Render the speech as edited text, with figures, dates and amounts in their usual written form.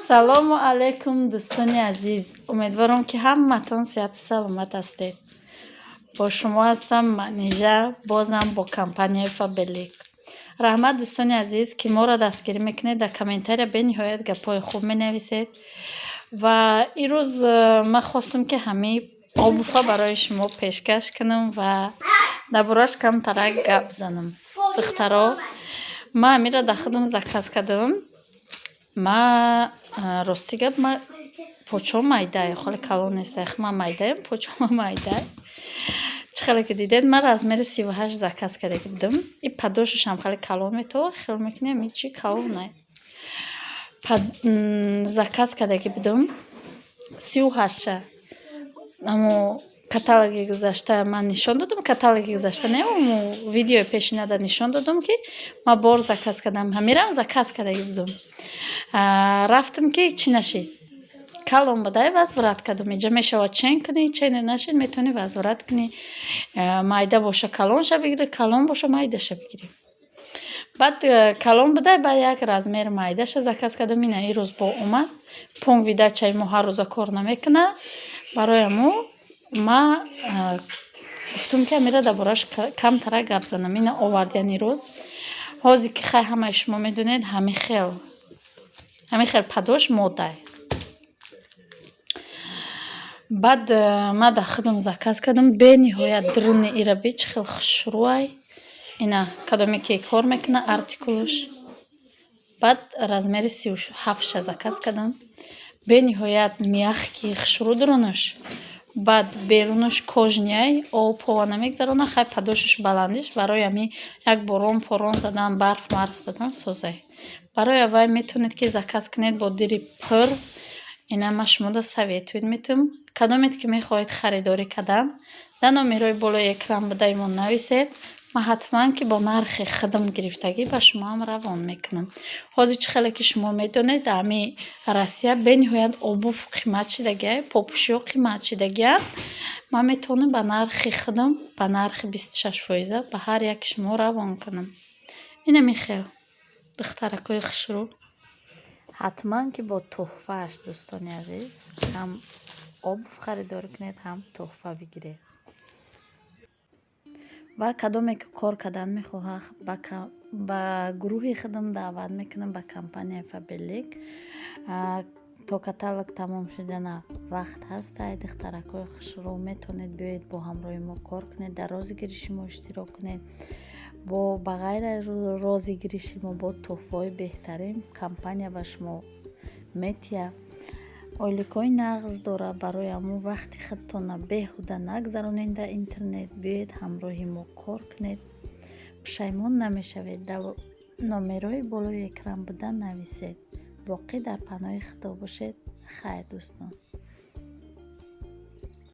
салому алайкум дӯстони азиз. Умедворам ки ҳаматон сеҳату саломат ҳастед. Бо шумо ҳастам манежа бозам бо компанияи Faberlic. Раҳмат дӯстони азиз ки моро дастгирӣ мекунед, дар комментария бениҳоят гапҳои хуб менависед. Ва имрӯз ман хостам ки ҳамин обуфа барои шумо пешкаш кунам ва дар борааш камтарак гап занам. Духтаро, ман ҳаминро дар худам заказ кардам. Ман рости гап ман почом майда, холи калон нест. Ман майдаам, почом майда. Чӣ хеле ки дидед, ман размери 38 заказ карда будам. И падошаш ҳам хеле калон метавон, хел мекунем ин чи калон не. Заказ карда будам 38. Амо каталоги гузашта ман нишон додам, каталоги гузашта не, амо видеои пешинада нишон додам ки ман бор заказ кардам. Ҳамирам заказ карда будам. Рафтам ки чӣ нашид. Калон будай возврат кардам. Инҷа мешавад чен кунӣ, чен нашид метавонӣ возврат кунӣ. Майда боша калонша бигирӣ, калон боша майдаша бигирӣ. Баъд калон будай ба як размер майдаша заказ кардам. Ина ирӯз бо омад. Пункт видачаи мо ҳар рӯза кор намекунад. Барои мо ман гуфтам ки амира дар борааш камтарак гап занам. Ина овардиан ирӯз. Ҳозир ки хай ҳамаи шумо медонед ҳамин хел падош моддай. Баъд ман дар худам заказ кардам. Бениҳоят дуруни ира би чӣ хел хушрӯай. Ина кадоме ки кор мекуна артикулаш. Баъд размери 37 заказ кардам. Бениҳоят миахки хушрӯ дурунаш. Баъд берунаш кожняй, об ҳова намегзарона, хай падошаш баландиш барои ҳамин як борон порон задан, барф задан созай. Барои аввал метавонед ки заказ кунед бо дири пур. Ина ман шуморо советует метавам. Кадомед ки мехоҳед харидорӣ кардан, дар номерои болои экран будаимон нависед. Ман ҳатман ки бо нархи худам гирифтагӣ ба шумоам равон мекунам. Ҳозир чӣ хеле ки шумо медонед, дар ҳамин Россия бениҳоят обув қимат шидагиа, попӯшиҳо қимат шидагианд. Ман метавонам ба нархи худам, ба нархи 26% ба ҳар яки шумо равон кунам. Ина михел духтаракои хушрӯ. ҳатман ки бо тӯҳфааш дӯстони азиз, ҳам обув харидорӣ кунед, ҳам тӯҳфа бигиред. Ва кадоме ки кор кардан мехоҳад ба гурӯҳи худам даъват мекунам, ба компанияи Faberlic. То каталог тамом шудана вақт ҳаст. Ай духтаракои хушрӯ, метавонед биёед бо ҳамроҳи мо кор кунед, дар розыгриши мо иштирок кунед. Ба ғайри розыгриши мо бо тӯҳфаҳои беҳтарин компания ба шумо метия ойликҳои нағз дора. Барои ҳамон вақти худтонро беҳуда нагзаронед дар интернет. биёед ҳамроҳи мо кор кунед, пушаймон намешавед. дар номерои болои экран буда нависед. боқӣ дар паноҳи худо бошед. хайр дӯстон.